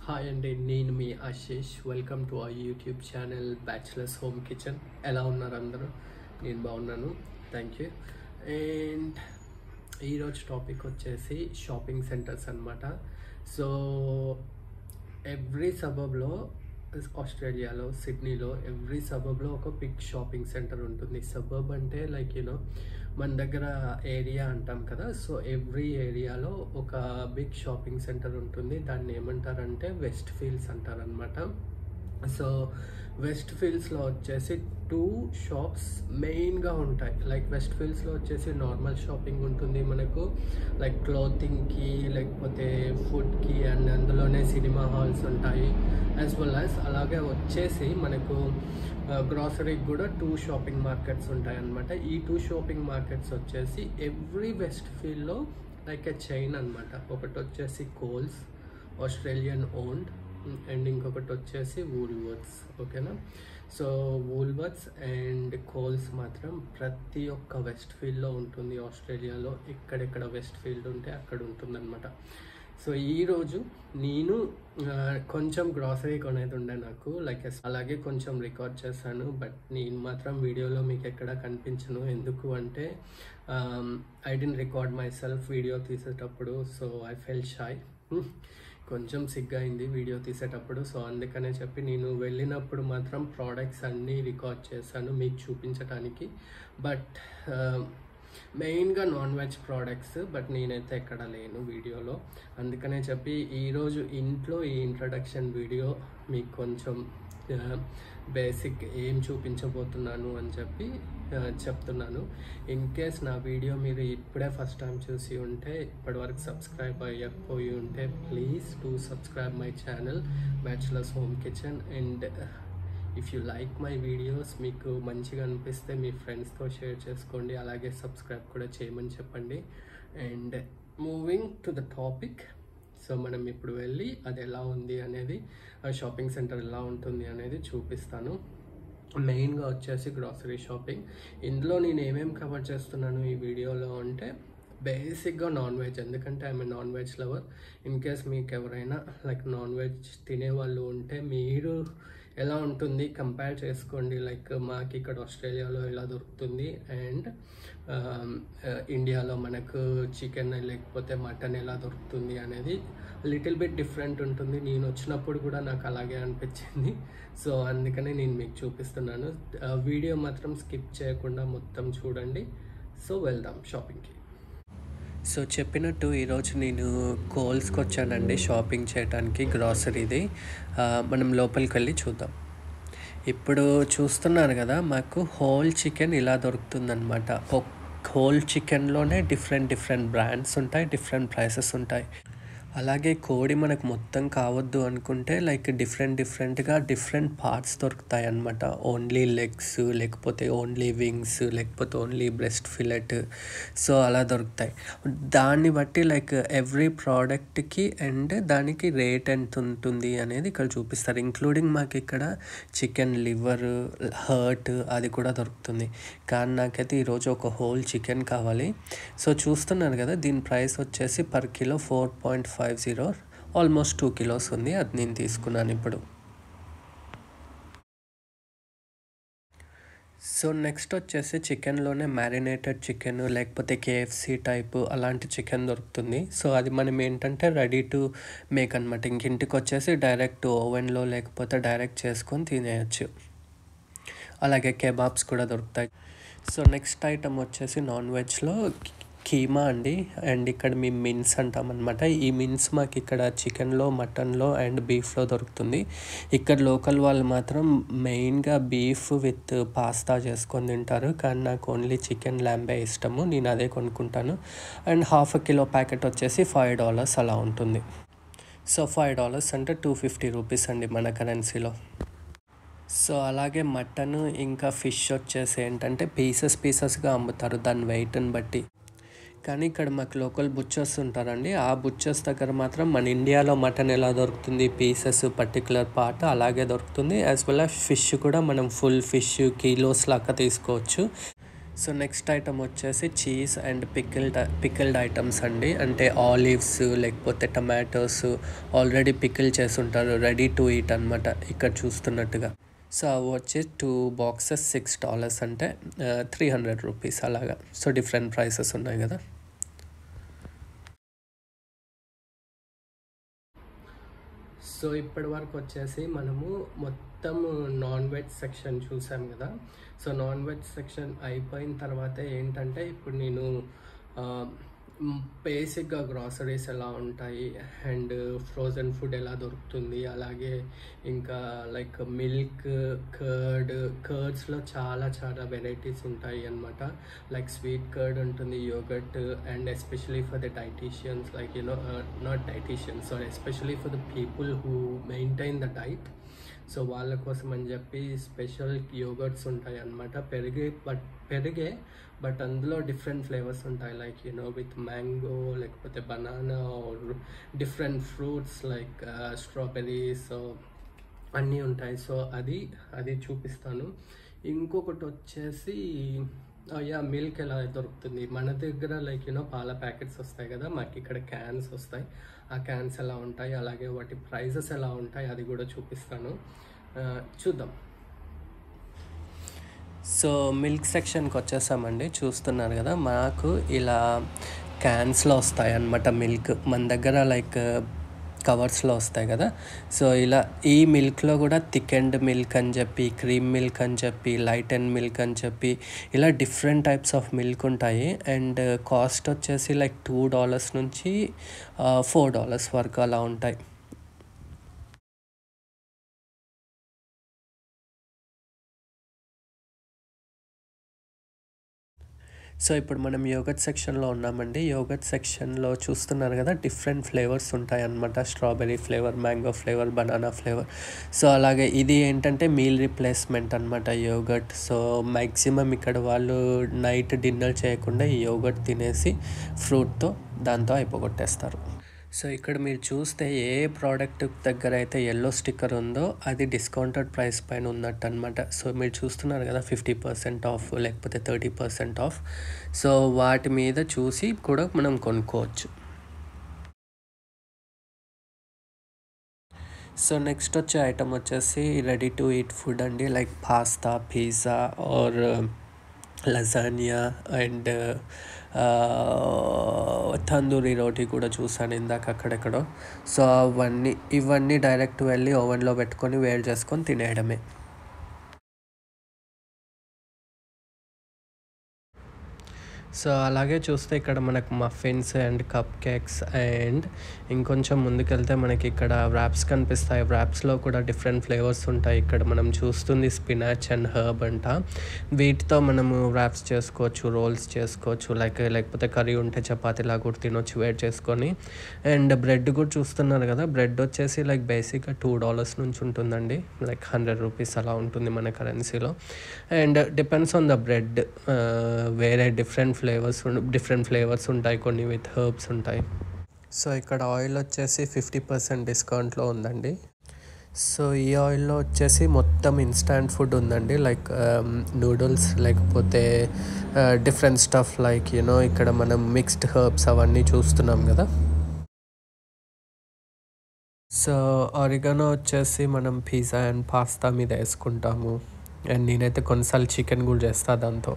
Hi అండి, నేను మీ Ashish. Welcome to our YouTube channel bachelors home kitchen. ఎలా ఉన్నారు అందరూ? నేను బాగున్నాను, థ్యాంక్ యూ. అండ్ ఈరోజు టాపిక్ వచ్చేసి షాపింగ్ సెంటర్స్ అన్నమాట. సో ఎవ్రీ సబబ్లో ఆస్ట్రేలియాలో సిడ్నీలో ఎవ్రీ సబబ్లో ఒక బిగ్ షాపింగ్ సెంటర్ ఉంటుంది. సబబ్ అంటే లైక్ మన దగ్గర ఏరియా అంటాం కదా. సో ఎవ్రీ ఏరియాలో ఒక బిగ్ షాపింగ్ సెంటర్ ఉంటుంది. దాన్ని ఏమంటారంటే వెస్ట్ ఫీల్డ్స్ అంటారనమాట. సో వెస్ట్ ఫీల్డ్స్లో వచ్చేసి 2 షాప్స్ మెయిన్గా ఉంటాయి. లైక్ వెస్ట్ ఫీల్డ్స్లో వచ్చేసి నార్మల్ షాపింగ్ ఉంటుంది మనకు, లైక్ క్లోతింగ్కి లేకపోతే ఫుడ్కి, అండ్ అందులోనే సినిమా హాల్స్ ఉంటాయి. యాజ్ వెల్ యాజ్ అలాగే వచ్చేసి మనకు గ్రాసరీకి కూడా 2 షాపింగ్ మార్కెట్స్ ఉంటాయి అన్నమాట. ఈ 2 షాపింగ్ మార్కెట్స్ వచ్చేసి ఎవ్రీ వెస్ట్ ఫీల్డ్లో లైక్ ఎ చైన్ అనమాట. ఒకటి వచ్చేసి కోల్స్, ఆస్ట్రేలియన్ ఓన్డ్, అండ్ ఇంకొకటి వచ్చేసి వూల్వర్త్స్. ఓకేనా? సో వూల్వర్త్స్ అండ్ కోల్స్ మాత్రం ప్రతి ఒక్క వెస్ట్ ఫీల్డ్లో ఉంటుంది ఆస్ట్రేలియాలో. ఎక్కడెక్కడ వెస్ట్ ఫీల్డ్ ఉంటే అక్కడ ఉంటుందన్నమాట. సో ఈరోజు నేను కొంచెం గ్రాసరీ కొనేది ఉండే నాకు, లైక్ అలాగే కొంచెం రికార్డ్ చేశాను. బట్ నేను మాత్రం వీడియోలో మీకు ఎక్కడ కనిపించను. ఎందుకు అంటే I didn't record myself video తీసేటప్పుడు. సో ఐ ఫెల్ షై, కొంచెం సిగ్గా అయింది వీడియో తీసేటప్పుడు. సో అందుకనే చెప్పి నేను వెళ్ళినప్పుడు మాత్రం ప్రోడక్ట్స్ అన్నీ రికార్డ్ చేశాను మీకు చూపించడానికి. బట్ మెయిన్గా నాన్ వెజ్ ప్రోడక్ట్స్, బట్ నేనైతే ఎక్కడ లేను వీడియోలో. అందుకనే చెప్పి ఈరోజు ఇంట్లో ఈ ఇంట్రడక్షన్ వీడియో మీకు కొంచెం బేసిక్ ఏం చూపించబోతున్నాను అని చెప్పి చెప్తున్నాను. ఇన్ కేస్ నా వీడియో మీరు ఇప్పుడే ఫస్ట్ టైం చూసి ఉంటే, ఇప్పటివరకు సబ్స్క్రైబ్ అయ్యకపోయి ఉంటే, please to subscribe my channel bachelors home kitchen. And if you like my videos, మీకు మంచిగా అనిపిస్తే మీ ఫ్రెండ్స్తో షేర్ చేసుకోండి. అలాగే సబ్స్క్రైబ్ కూడా చేయమని చెప్పండి. And moving to the topic. So మనం ఇప్పుడు వెళ్ళి అది ఎలా ఉంది అనేది, షాపింగ్ సెంటర్ ఎలా ఉంటుంది అనేది చూపిస్తాను. మెయిన్గా వచ్చేసి గ్రాసరీ షాపింగ్. ఇందులో నేను ఏమేమి కవర్ చేస్తున్నాను ఈ వీడియోలో అంటే, బేసిక్గా నాన్ వెజ్, ఎందుకంటే I'm non veg lover. In case మీకు ఎవరైనా లైక్ నాన్ వెజ్ తినేవాళ్ళు ఉంటే, మీరు ఎలా ఉంటుంది కంపేర్ చేసుకోండి. లైక్ మాకు ఇక్కడ ఆస్ట్రేలియాలో ఎలా దొరుకుతుంది అండ్ ఇండియాలో మనకు చికెన్ లేకపోతే మటన్ ఎలా దొరుకుతుంది అనేది లిటిల్ బిట్ డిఫరెంట్ ఉంటుంది. నేను వచ్చినప్పుడు కూడా నాకు అలాగే అనిపించింది. సో అందుకనే నేను మీకు చూపిస్తున్నాను. వీడియో మాత్రం స్కిప్ చేయకుండా మొత్తం చూడండి. సో వెళ్దాం షాపింగ్కి. సో చెప్పినట్టు ఈరోజు నేను కోల్స్కి వచ్చానండి షాపింగ్ చేయడానికి, గ్రాసరీది. మనం లోపలికి వెళ్ళి చూద్దాం. ఇప్పుడు చూస్తున్నారు కదా, మాకు హోల్ చికెన్ ఇలా దొరుకుతుందన్నమాట. హోల్ చికెన్లోనే డిఫరెంట్ బ్రాండ్స్ ఉంటాయి, డిఫరెంట్ ప్రైసెస్ ఉంటాయి. అలాగే కోడి మనకు మొత్తం కావద్దు అనుకుంటే లైక్ డిఫరెంట్గా డిఫరెంట్ పార్ట్స్ దొరుకుతాయి అన్నమాట. ఓన్లీ లెగ్స్, లేకపోతే ఓన్లీ వింగ్స్, లేకపోతే ఓన్లీ బ్రెస్ట్ ఫిలెట్. సో అలా దొరుకుతాయి. దాన్ని బట్టి లైక్ ఎవ్రీ ప్రోడక్ట్కి అండ్ దానికి రేట్ ఎంత ఉంటుంది అనేది ఇక్కడ చూపిస్తారు. ఇంక్లూడింగ్ మాకు ఇక్కడ చికెన్ లివర్, హర్ట్ అది కూడా దొరుకుతుంది. కానీ నాకైతే ఈరోజు ఒక హోల్ చికెన్ కావాలి. సో చూస్తున్నారు కదా, దీని ప్రైస్ వచ్చేసి పర్ కిలో 4.50, ఆల్మోస్ట్ 2 కిలోస్ ఉంది. అది నేను తీసుకున్నాను ఇప్పుడు. సో నెక్స్ట్ వచ్చేసి చికెన్లోనే మ్యారినేటెడ్ చికెన్, లేకపోతే KFC టైపు అలాంటి చికెన్ దొరుకుతుంది. సో అది మనం ఏంటంటే రెడీ టు మేక్ అనమాట. ఇంటికి వచ్చేసి డైరెక్ట్ ఓవెన్లో లేకపోతే డైరెక్ట్ చేసుకొని తినేయచ్చు. అలాగే కెబాబ్స్ కూడా దొరుకుతాయి. సో నెక్స్ట్ ఐటమ్ వచ్చేసి నాన్ వెజ్లో కీమా అండి. అండ్ ఇక్కడ మేము మిన్స్ అంటాం అనమాట. ఈ మిన్స్ మాకు ఇక్కడ చికెన్లో, మటన్లో అండ్ బీఫ్లో దొరుకుతుంది. ఇక్కడ లోకల్ వాళ్ళు మాత్రం మెయిన్గా బీఫ్ విత్ పాస్తా చేసుకొని తింటారు. కానీ నాకు ఓన్లీ చికెన్ ల్యాంబే ఇష్టము, నేను అదే కొనుక్కుంటాను. అండ్ ½ కిలో ప్యాకెట్ వచ్చేసి $5 అలా ఉంటుంది. సో $5 అంటే 250 రూపీస్ అండి మన కరెన్సీలో. సో అలాగే మటన్ ఇంకా ఫిష్ వచ్చేసి ఏంటంటే పీసెస్గా అమ్ముతారు దాని వెయిట్ని బట్టి. కానీ ఇక్కడ మాకు లోకల్ బుచ్చర్స్ ఉంటారండి. ఆ బుచ్చర్స్ దగ్గర మాత్రం మన ఇండియాలో మటన్ ఎలా దొరుకుతుంది, పీసెస్ పర్టికులర్ పార్ట్ అలాగే దొరుకుతుంది. యాజ్ వెల్ యాజ్ ఫిష్ కూడా మనం ఫుల్ ఫిష్ కిలోస్ లాగా తీసుకోవచ్చు. సో నెక్స్ట్ ఐటమ్ వచ్చేసి చీజ్ అండ్ పికిల్డ్ ఐటమ్స్ అండి. అంటే ఆలివ్స్ లేకపోతే టమాటోస్ ఆల్రెడీ పికిల్ చేసి ఉంటారు, రెడీ టు ఈట్ అనమాట ఇక్కడ చూస్తున్నట్టుగా. సో అవి వచ్చి 2 బాక్సెస్ $6 అంటే 300 రూపీస్ అలాగా. సో డిఫరెంట్ ప్రైసెస్ ఉన్నాయి కదా. సో ఇప్పటి వరకు వచ్చేసి మనము మొత్తం నాన్ వెజ్ సెక్షన్ చూసాం కదా. సో నాన్ వెజ్ సెక్షన్ అయిపోయిన తర్వాత ఏంటంటే ఇప్పుడు నేను బేసిక్గా గ్రాసరీస్ ఎలా ఉంటాయి అండ్ ఫ్రోజన్ ఫుడ్ ఎలా దొరుకుతుంది, అలాగే ఇంకా లైక్ మిల్క్, కర్డ్స్లో చాలా వెరైటీస్ ఉంటాయి అన్నమాట. లైక్ స్వీట్ కర్డ్ ఉంటుంది, yoghurt, and especially for the dietitians, like not dietitians, sorry, especially for the people who maintain the diet. So వాళ్ళ కోసం అని చెప్పి స్పెషల్ యోగర్ట్స్ ఉంటాయి అన్నమాట. పెరిగే బట్ అందులో డిఫరెంట్ ఫ్లేవర్స్ ఉంటాయి, లైక్ విత్ మ్యాంగో, లేకపోతే banana or different fruits like strawberries, అన్నీ ఉంటాయి. సో అది చూపిస్తాను. ఇంకొకటి వచ్చేసి మిల్క్ ఎలా దొరుకుతుంది మన దగ్గర, లైక్ పాల ప్యాకెట్స్ వస్తాయి కదా, మాకు ఇక్కడ క్యాన్స్ వస్తాయి. ఆ క్యాన్స్ ఎలా ఉంటాయి, అలాగే వాటి ప్రైజెస్ ఎలా ఉంటాయి అది కూడా చూపిస్తాను. చూద్దాం. సో మిల్క్ సెక్షన్కి వచ్చేసామండి. చూస్తున్నారు కదా, మాకు ఇలా క్యాన్స్లో వస్తాయి అన్నమాట మిల్క్. మన దగ్గర లైక్ కవర్స్లో వస్తాయి కదా. సో ఇలా ఈ మిల్క్లో కూడా థిక్ అండ్ మిల్క్ అని చెప్పి, క్రీమ్ మిల్క్ అని చెప్పి, లైట్ అండ్ మిల్క్ అని చెప్పి, ఇలా డిఫరెంట్ టైప్స్ ఆఫ్ మిల్క్ ఉంటాయి. అండ్ కాస్ట్ వచ్చేసి లైక్ $2 నుంచి $4 వరకు అలా ఉంటాయి. సో ఇప్పుడు మనం యోగర్ట్ సెక్షన్లో ఉన్నామండి. యోగర్ట్ సెక్షన్లో చూస్తున్నారు కదా, డిఫరెంట్ ఫ్లేవర్స్ ఉంటాయి అన్నమాట. Strawberry flavour, mango flavour, banana flavour. So అలాగే ఇది ఏంటంటే మీల్ రీప్లేస్మెంట్ అనమాట యోగర్ట్. సో మ్యాక్సిమం ఇక్కడ వాళ్ళు నైట్ డిన్నర్ చేయకుండా ఈ యోగర్ట్ తినేసి ఫ్రూట్తో దాంతో అయిపోగొట్టేస్తారు. సో ఇక్కడ మీరు చూస్తే ఏ ప్రోడక్ట్ దగ్గర అయితే ఎల్లో స్టిక్కర్ ఉందో అది డిస్కౌంటెడ్ ప్రైస్ పైన ఉన్నట్టు అనమాట. సో మీరు చూస్తున్నారు కదా, 50% ఆఫ్ లేకపోతే 30% ఆఫ్. సో వాటి మీద చూసి కూడా మనం కొనుక్కోవచ్చు. సో నెక్స్ట్ వచ్చే ఐటమ్ వచ్చేసి రెడీ టు ఈట్ ఫుడ్ అండి. Like pasta, pizza or lasagna and tandoori roti కూడా చూసాను ఇందాక అక్కడెక్కడో. సో ఇవన్నీ డైరెక్ట్ వెళ్ళి ఓవెన్లో పెట్టుకొని వేడి చేసుకొని తినేయడమే. సో అలాగే చూస్తే ఇక్కడ మనకు muffins and cup cakes and ఇంకొంచెం ముందుకెళ్తే మనకి ఇక్కడ వ్రాప్స్ కనిపిస్తాయి. వ్రాప్స్లో కూడా డిఫరెంట్ ఫ్లేవర్స్ ఉంటాయి. ఇక్కడ మనం చూస్తుంది స్పినాచ్ అండ్ హర్బ్ అంట. వీటితో మనము వ్రాప్స్ చేసుకోవచ్చు, రోల్స్ చేసుకోవచ్చు, లేకపోతే కర్రీ ఉంటే చపాతీలా కూడా తినొచ్చు వేడి చేసుకొని. అండ్ బ్రెడ్ కూడా చూస్తున్నారు కదా, బ్రెడ్ వచ్చేసి లైక్ బేసిక్గా $2 నుంచి ఉంటుందండి, లైక్ 100 రూపీస్ అలా ఉంటుంది మన కరెన్సీలో. And depends on the bread, వేరే డిఫరెంట్ ఫ్లేవర్స్ ఉంటాయి, కొన్ని విత్ హర్బ్స్ ఉంటాయి. సో ఇక్కడ ఆయిల్ వచ్చేసి 50% డిస్కౌంట్లో ఉందండి. సో ఈ ఆయిల్లో వచ్చేసి మొత్తం ఇన్స్టాంట్ ఫుడ్ ఉందండి, లైక్ నూడిల్స్, లేకపోతే డిఫరెంట్ స్టఫ్ లైక్ ఇక్కడ మనం మిక్స్డ్ హర్బ్స్ అవన్నీ చూస్తున్నాం కదా. సో ఆరిగానో వచ్చేసి మనం పిజ్జా అండ్ పాస్తా మీద వేసుకుంటాము. అండ్ నేనైతే కొన్నిసార్లు చికెన్ కూడా చేస్తాను దాంతో.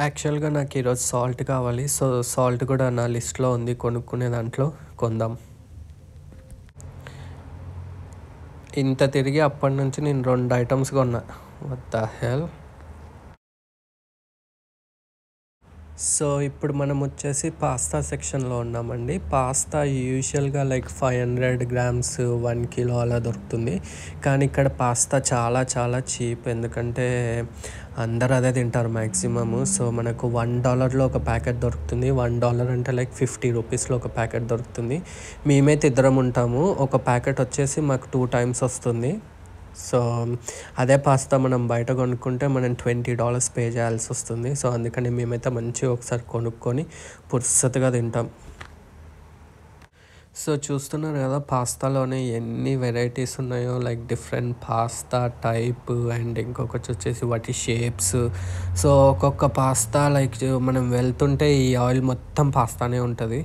యాక్చువల్గా నాకు ఈరోజు సాల్ట్ కావాలి. సో సాల్ట్ కూడా నా లిస్ట్లో ఉంది, కొనుక్కునే దాంట్లో కొందాం. ఇంత తిరిగి అప్పటి నుంచి నేను 2 ఐటమ్స్ కొన్నా. What the hell. సో ఇప్పుడు మనం వచ్చేసి పాస్తా సెక్షన్లో ఉన్నామండి. పాస్తా యూజువల్గా లైక్ 500 grams 1 kilo అలా దొరుకుతుంది. కానీ ఇక్కడ పాస్తా చాలా చీప్, ఎందుకంటే అందరూ అదే తింటారు మ్యాక్సిమము. సో మనకు $1లో ఒక ప్యాకెట్ దొరుకుతుంది. $1 అంటే లైక్ 50 రూపీస్లో ఒక ప్యాకెట్ దొరుకుతుంది. మేమైతే ఇద్దరం ఉంటాము. ఒక ప్యాకెట్ వచ్చేసి మాకు 2 times వస్తుంది. సో అదే పాస్తా మనం బయట కొనుక్కుంటే మనం $20 పే చేయాల్సి వస్తుంది. సో అందుకని మేమైతే మంచిగా ఒకసారి కొనుక్కొని పుర్సతగా తింటాం. సో చూస్తున్నారు కదా పాస్తాలోనే ఎన్ని వెరైటీస్ ఉన్నాయో, like different pasta type and ఇంకొకటి వచ్చేసి వాటి షేప్స్. సో ఒక్కొక్క పాస్తా లైక్ మనం వెళ్తుంటే ఈ ఆయిల్ మొత్తం పాస్తానే ఉంటుంది.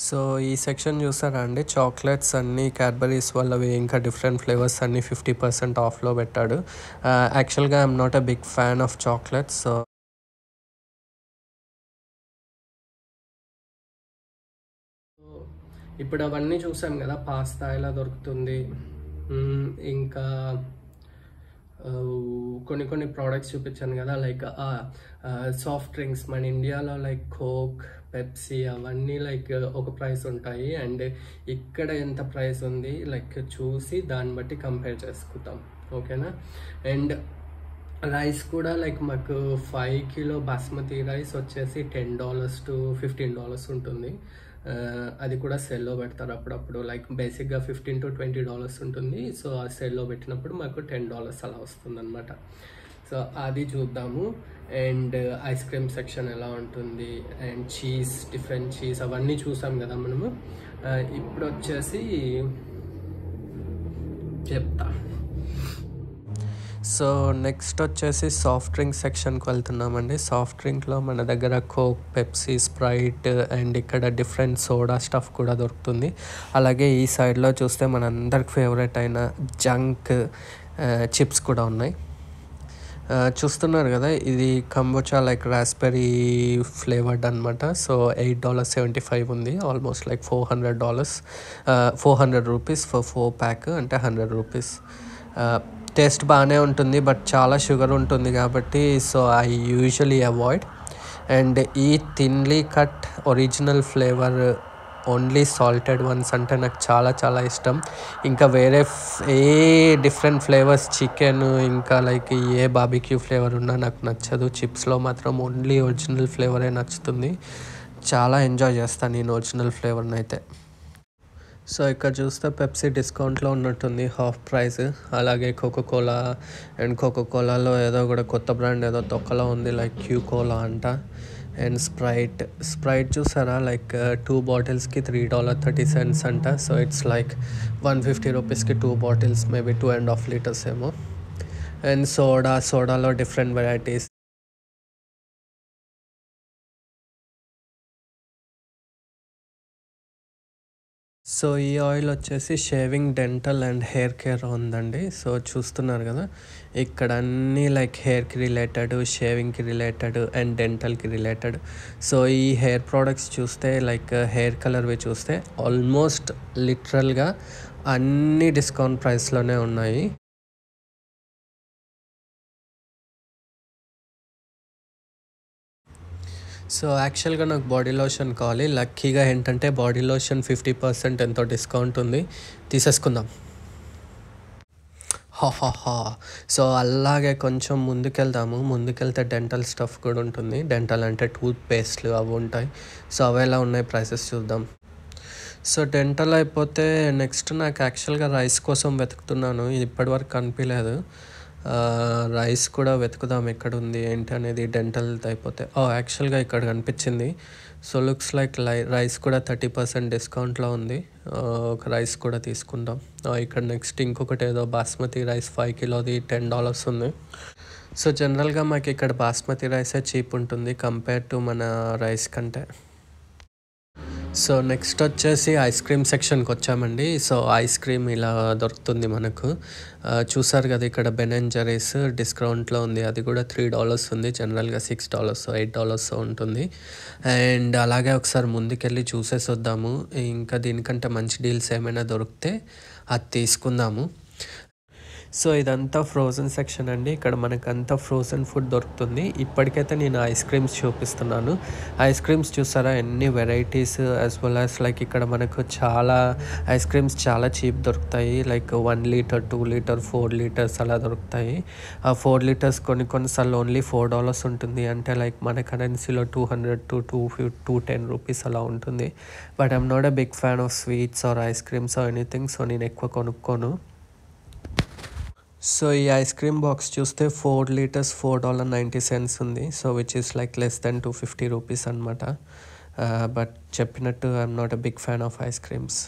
సో ఈ సెక్షన్ చూసారా అండి, చాక్లెట్స్ అన్నీ క్యాడ్బరీస్ వాళ్ళవి ఇంకా డిఫరెంట్ ఫ్లేవర్స్ అన్నీ 50% ఆఫ్లో పెట్టాడు. యాక్చువల్గా I'm not a big fan of chocolates. So ఇప్పుడు అవన్నీ చూసాం కదా, పాస్తా ఎలా దొరుకుతుంది, ఇంకా కొన్ని కొన్ని ప్రోడక్ట్స్ చూపించాను కదా, లైక్ సాఫ్ట్ డ్రింక్స్ మన ఇండియాలో లైక్ కోక్, పెప్సీ అవన్నీ లైక్ ఒక ప్రైస్ ఉంటాయి, అండ్ ఇక్కడ ఎంత ప్రైస్ ఉంది లైక్ చూసి దాన్ని బట్టి కంపేర్ చేసుకుంటాం. ఓకేనా. అండ్ రైస్ కూడా లైక్ మాకు 5 కిలో బాస్మతి రైస్ వచ్చేసి $10 to $15 ఉంటుంది. అది కూడా సెల్లో పెడతారు అప్పుడప్పుడు, లైక్ బేసిక్గా $15 to $20 ఉంటుంది. సో ఆ సెల్లో పెట్టినప్పుడు మాకు $10 అలా వస్తుంది అనమాట. సో అది చూద్దాము. అండ్ ఐస్ క్రీమ్ సెక్షన్ ఎలా ఉంటుంది, అండ్ చీజ్, డిఫరెంట్ చీజ్ అవన్నీ చూసాం కదా మనము. ఇప్పుడు వచ్చేసి చెప్తా. సో నెక్స్ట్ వచ్చేసి సాఫ్ట్ డ్రింక్ సెక్షన్కి వెళ్తున్నామండి. సాఫ్ట్ డ్రింక్లో మన దగ్గర కోక్, పెప్సీ, స్ప్రైట్ అండ్ ఇక్కడ డిఫరెంట్ సోడా స్టఫ్ కూడా దొరుకుతుంది. అలాగే ఈ సైడ్లో చూస్తే మన అందరికి ఫేవరెట్ అయిన జంక్ చిప్స్ కూడా ఉన్నాయి. చూస్తున్నారు కదా, ఇది కంబోచా లైక్ రాస్బెర్రీ ఫ్లేవర్డ్ అనమాట. సో $8.75 ఉంది, almost like $400, 400 rupees for 4 pack, అంటే 100 రూపీస్. టేస్ట్ బాగానే ఉంటుంది, బట్ చాలా షుగర్ ఉంటుంది కాబట్టి so I usually avoid. And ఈ thinly cut original flavour only salted ones అంటే నాకు చాలా చాలా ఇష్టం. ఇంకా వేరే ఏ డిఫరెంట్ ఫ్లేవర్స్, చికెన్ ఇంకా లైక్ ఏ బార్బిక్యూ ఫ్లేవర్ ఉన్నా నాకు నచ్చదు. చిప్స్లో మాత్రం ఓన్లీ ఒరిజినల్ ఫ్లేవరే నచ్చుతుంది. చాలా ఎంజాయ్ చేస్తాను నేను ఒరిజినల్ ఫ్లేవర్ని అయితే. సో ఇక్కడ చూస్తే పెప్సీ డిస్కౌంట్లో ఉన్నట్టుంది, హాఫ్ ప్రైస్. అలాగే కోకోకోలా, అండ్ కోకోకోలాలో ఏదో కూడా కొత్త బ్రాండ్ ఏదో తొక్కలో ఉంది, లైక్ క్యూ కోలా అంట. అండ్ స్ప్రైట్ చూసారా, లైక్ 2 బాటిల్స్కి $3.30 అంట. సో ఇట్స్ లైక్ 150 రూపీస్కి 2 బాటిల్స్, మేబీ 2.5 లీటర్స్ ఏమో. అండ్ సోడాలో డిఫరెంట్ వెరైటీస్. సో ఈ ఆయిల్ వచ్చేసి shaving, dental and hair care ఉందండి. సో చూస్తున్నారు కదా, ఇక్కడ అన్నీ లైక్ హెయిర్కి రిలేటెడ్, షేవింగ్కి రిలేటెడ్ అండ్ డెంటల్కి రిలేటెడ్. సో ఈ హెయిర్ ప్రోడక్ట్స్ చూస్తే లైక్ హెయిర్ కలర్వి చూస్తే ఆల్మోస్ట్ లిటరల్గా అన్నీ డిస్కౌంట్ ప్రైస్లోనే ఉన్నాయి. సో యాక్చువల్గా నాకు బాడీ లోషన్ కావాలి. లక్కీగా ఏంటంటే బాడీ లోషన్ 50% ఎంతో డిస్కౌంట్ ఉంది, తీసేసుకుందాం. హాహాహా. సో అలాగే కొంచెం ముందుకెళ్తే డెంటల్ స్టఫ్ కూడా ఉంటుంది. డెంటల్ అంటే టూత్ పేస్ట్లు అవి ఉంటాయి. సో అవి ఎలా ఉన్నాయి ప్రైసెస్ చూద్దాం. సో డెంటల్ అయిపోతే నెక్స్ట్ నాకు యాక్చువల్గా రైస్ కోసం వెతుకుతున్నాను, ఇప్పటివరకు కనిపించలేదు. రైస్ కూడా వెతుకుదాం ఎక్కడ ఉంది ఏంటి అనేది. డెంటల్ అయిపోతే యాక్చువల్గా ఇక్కడ కనిపించింది. సో లుక్స్ లైక్ రైస్ కూడా 30% డిస్కౌంట్లో ఉంది. ఒక రైస్ కూడా తీసుకుందాం. ఇక్కడ నెక్స్ట్ ఇంకొకటి ఏదో బాస్మతి రైస్ 5 కిలోది $10 ఉంది. సో జనరల్గా మాకు ఇక్కడ బాస్మతి రైసే చీప్ ఉంటుంది కంపేర్ టు మన రైస్ కంటే. సో నెక్స్ట్ వచ్చేసి ఐస్ క్రీమ్ సెక్షన్కి వచ్చామండి. సో ఐస్ క్రీమ్ ఇలా దొరుకుతుంది మనకు. చూసారు కదా, ఇక్కడ బెన్ అండ్ జెర్రీస్ డిస్కౌంట్లో ఉంది, అది కూడా $3 ఉంది. జనరల్గా $6, $8 ఉంటుంది. అండ్ అలాగే ఒకసారి ముందుకెళ్ళి చూసేసి వద్దాము, ఇంకా దీనికంటే మంచి డీల్స్ ఏమైనా దొరికితే అది తీసుకుందాము. సో ఇదంతా ఫ్రోజన్ సెక్షన్ అండి. ఇక్కడ మనకు అంతా ఫ్రోజన్ ఫుడ్ దొరుకుతుంది. ఇప్పటికైతే నేను ఐస్ క్రీమ్స్ చూపిస్తున్నాను. ఐస్ క్రీమ్స్ చూసారా ఎన్ని varieties, as well as like ఇక్కడ మనకు చాలా ఐస్ క్రీమ్స్ చాలా చీప్ దొరుకుతాయి. లైక్ 1 లీటర్, 2 లీటర్, 4 లీటర్స్ అలా దొరుకుతాయి. ఆ 4 లీటర్స్ కొన్నిసార్లు ఓన్లీ $4 ఉంటుంది, అంటే లైక్ మన కరెన్సీలో 200 to 210 రూపీస్ అలా ఉంటుంది. But I'm not a big fan of sweets or ice creams or anything. So నేను ఎక్కువ కొనుక్కోను. సో ఈ ఐస్ క్రీమ్ బాక్స్ చూస్తే 4 లీటర్స్ $4.90 ఉంది. So which is like less than 250 rupees అనమాట. బట్ చెప్పినట్టు I'm not a big fan of ice creams.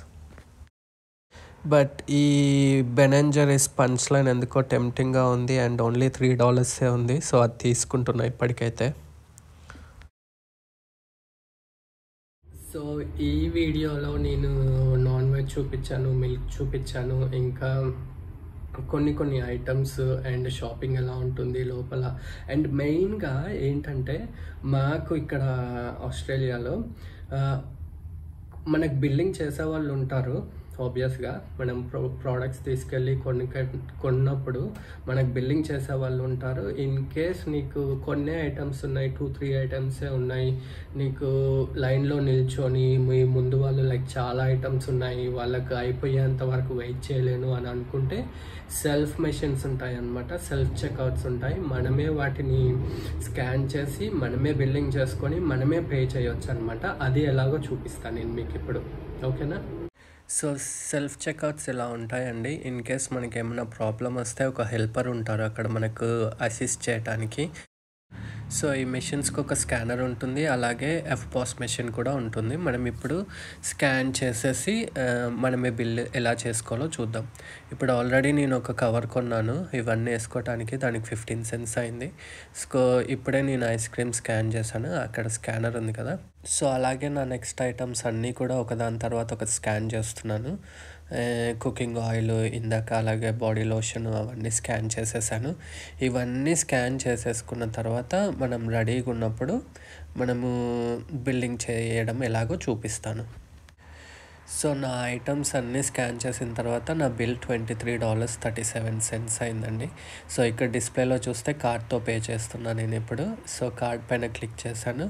But ఈ Ben and Jerry's punch line ఎందుకో టెంప్టింగ్గా ఉంది అండ్ ఓన్లీ $3 ఉంది. సో అది తీసుకుంటున్నా ఇప్పటికైతే. సో ఈ వీడియోలో నేను నాన్ వెజ్ చూపించాను, మిల్క్ చూపించాను, ఇంకా కొన్ని ఐటమ్స్ అండ్ షాపింగ్ ఎలా ఉంటుంది లోపల. అండ్ మెయిన్గా ఏంటంటే మాకు ఇక్కడ ఆస్ట్రేలియాలో మనకు బిల్లింగ్ చేసే వాళ్ళు ఉంటారు. ఆబ్వియస్గా మనం ప్రోడక్ట్స్ తీసుకెళ్ళి కొన్నప్పుడు మనకు బిల్లింగ్ చేసే వాళ్ళు ఉంటారు. ఇన్ కేస్ నీకు కొన్ని ఐటమ్స్ ఉన్నాయి, 2-3 ఐటమ్సే ఉన్నాయి, నీకు లైన్లో నిల్చొని మీ ముందు వాళ్ళు లైక్ చాలా ఐటమ్స్ ఉన్నాయి, వాళ్ళకి అయిపోయేంత వరకు వెయిట్ చేయలేను అని అనుకుంటే సెల్ఫ్ మెషిన్స్ ఉంటాయి అన్నమాట, సెల్ఫ్ చెక్అవుట్స్ ఉంటాయి. మనమే వాటిని స్కాన్ చేసి మనమే బిల్లింగ్ చేసుకొని మనమే పే చేయొచ్చు అనమాట. అది ఎలాగో చూపిస్తాను నేను మీకు ఇప్పుడు, ఓకేనా? సో సెల్ఫ్ చెక్అవుట్స్ ఎలా ఉంటాయండి, ఇన్ కేస్ మనకి ఏమైనా ప్రాబ్లం వస్తే ఒక హెల్పర్ ఉంటారు అక్కడ మనకు అసిస్ట్ చేయడానికి. సో ఈ మెషిన్స్కి ఒక స్కానర్ ఉంటుంది, అలాగే FPOS మెషిన్ కూడా ఉంటుంది. మనం ఇప్పుడు స్కాన్ చేసేసి మనమే బిల్ ఎలా చేసుకోవాలో చూద్దాం. ఇప్పుడు ఆల్రెడీ నేను ఒక కవర్ కొన్నాను ఇవన్నీ వేసుకోవడానికి, దానికి 15 cents అయింది. సో ఇప్పుడే నేను ఐస్ క్రీమ్ స్కాన్ చేశాను, అక్కడ స్కానర్ ఉంది కదా. సో అలాగే నా నెక్స్ట్ ఐటమ్స్ అన్నీ కూడా ఒకదాని తర్వాత ఒక స్కాన్ చేస్తున్నాను. కుకింగ్ ఆయిల్ ఇందాక, అలాగే బాడీ లోషన్ అవన్నీ స్కాన్ చేసేసాను. ఇవన్నీ స్కాన్ చేసేసుకున్న తర్వాత మనం రెడీగా ఉన్నప్పుడు మనము బిల్లింగ్ చేయడం ఎలాగో చూపిస్తాను. సో నా ఐటమ్స్ అన్నీ స్కాన్ చేసిన తర్వాత నా బిల్ $23.37 అయిందండి. సో ఇక్కడ డిస్ప్లేలో చూస్తే కార్డ్తో పే చేస్తున్నాను నేను ఇప్పుడు. సో కార్డ్ పైన క్లిక్ చేశాను,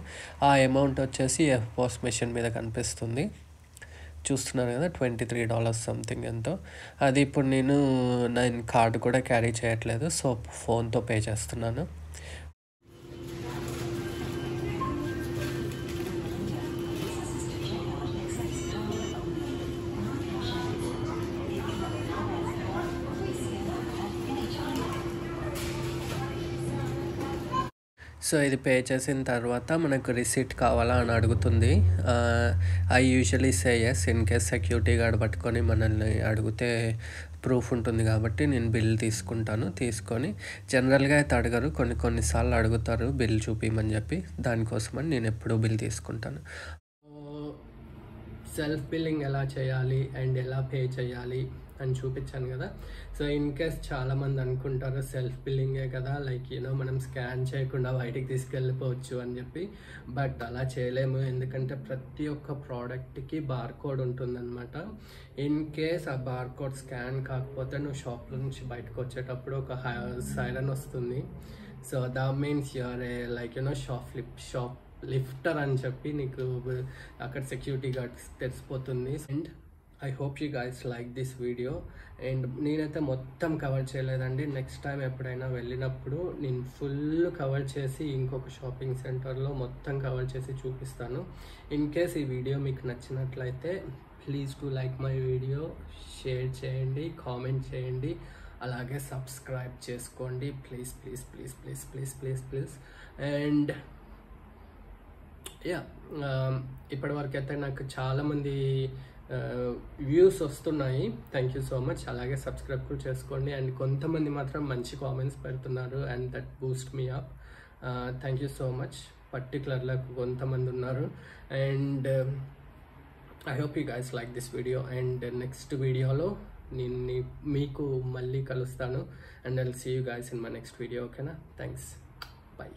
ఆ అమౌంట్ వచ్చేసి FPOS మెషిన్ మీద కనిపిస్తుంది, చూస్తున్నారు కదా, $23 సంథింగ్ ఎంతో. అది ఇప్పుడు నేను కార్డు కూడా క్యారీ చేయట్లేదు, సో ఫోన్తో పే చేస్తున్నాను. సో ఇది పే చేసిన తర్వాత మనకు రిసీట్ కావాలా అని అడుగుతుంది. I usually say yes. In case security guard పట్టుకొని మనల్ని అడిగితే ప్రూఫ్ ఉంటుంది కాబట్టి నేను బిల్ తీసుకుంటాను. తీసుకొని జనరల్గా అయితే అడగరు, కొన్నిసార్లు అడుగుతారు బిల్ చూపించమని చెప్పి, దానికోసమని నేను ఎప్పుడూ బిల్ తీసుకుంటాను. సెల్ఫ్ బిల్లింగ్ ఎలా చేయాలి అండ్ ఎలా పే చేయాలి అని చూపించాను కదా. సో ఇన్ కేస్ చాలామంది అనుకుంటారు సెల్ఫ్ బిల్లింగే కదా, లైక్ మనం స్కాన్ చేయకుండా బయటికి తీసుకెళ్ళిపోవచ్చు అని చెప్పి. బట్ అలా చేయలేము, ఎందుకంటే ప్రతి ఒక్క ప్రోడక్ట్కి బార్కోడ్ ఉంటుందన్నమాట. ఇన్ కేస్ ఆ బార్కోడ్ స్కాన్ కాకపోతే నువ్వు షాప్ నుంచి బయటకు వచ్చేటప్పుడు ఒక సైరన్ వస్తుంది. So that means you are a like shop lifter అని చెప్పి నీకు అక్కడ సెక్యూరిటీ గార్డ్స్ తెలిసిపోతుంది. And I hope you guys like this video. And నేనైతే మొత్తం కవర్ చేయలేదండి, నెక్స్ట్ టైం ఎప్పుడైనా వెళ్ళినప్పుడు నేను ఫుల్ కవర్ చేసి ఇంకొక షాపింగ్ సెంటర్లో మొత్తం కవర్ చేసి చూపిస్తాను. ఇన్ కేస్ ఈ వీడియో మీకు నచ్చినట్లయితే please to like my video, share చేయండి, కామెంట్ చేయండి, అలాగే సబ్స్క్రైబ్ చేసుకోండి please please please please please please please. And ఇప్పటివరకు అయితే నాకు చాలామంది వ్యూస్ వస్తున్నాయి, థ్యాంక్ యూ సో మచ్. అలాగే సబ్స్క్రైబ్ కూడా చేసుకోండి. అండ్ కొంతమంది మాత్రం మంచి కామెంట్స్ పెడుతున్నారు and that Boost me up. Thank you so much. పర్టికులర్గా కొంతమంది ఉన్నారు. And I hope you guys like this video. And next వీడియోలో నేను మీకు మళ్ళీ కలుస్తాను. And I'll see you guys in my next video, ఓకేనా? Thanks, by.